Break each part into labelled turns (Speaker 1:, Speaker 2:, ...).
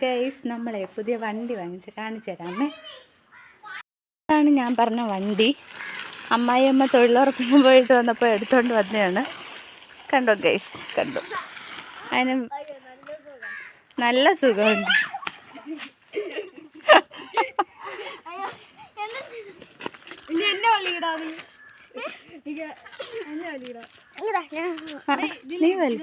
Speaker 1: Guys നമ്മളെ പുതിയ വണ്ടി കാണിച്ചു തരാമേ. ഇതാണ് ഞാൻ പറഞ്ഞ വണ്ടി. അമ്മായിയമ്മ തൊഴിലുറപ്പിന് പോയിട്ട് വന്നപ്പോൾ എടുത്തുകൊണ്ട് വന്നതാണ്. കണ്ടോ ഗൈസ്, കണ്ടോ? അതിന് നല്ല സുഖമുണ്ട്. നീ വലി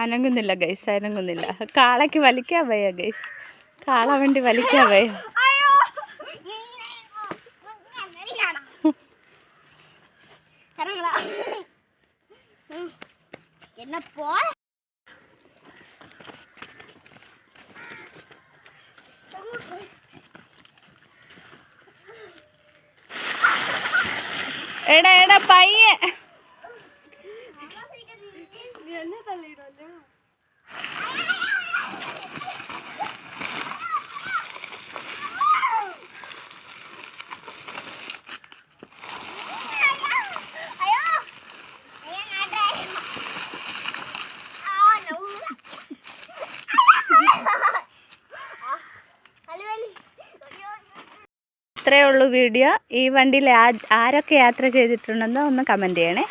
Speaker 1: അനങ്ങുന്നില്ല ഗൈസ്, അനങ്ങുന്നില്ല. കാളയ്ക്ക് വലിക്കാൻ വയ്യ ഗൈസ്, കാള വണ്ടി വലിക്കാൻ വയ്യ. എടാ എടാ പയ്യെ. ഇത്രയേ ഉള്ളൂ വീഡിയോ. ഈ വണ്ടിയിൽ ആരൊക്കെ യാത്ര ചെയ്തിട്ടുണ്ടെന്ന് ഒന്ന് കമൻറ്റ് ചെയ്യണേ.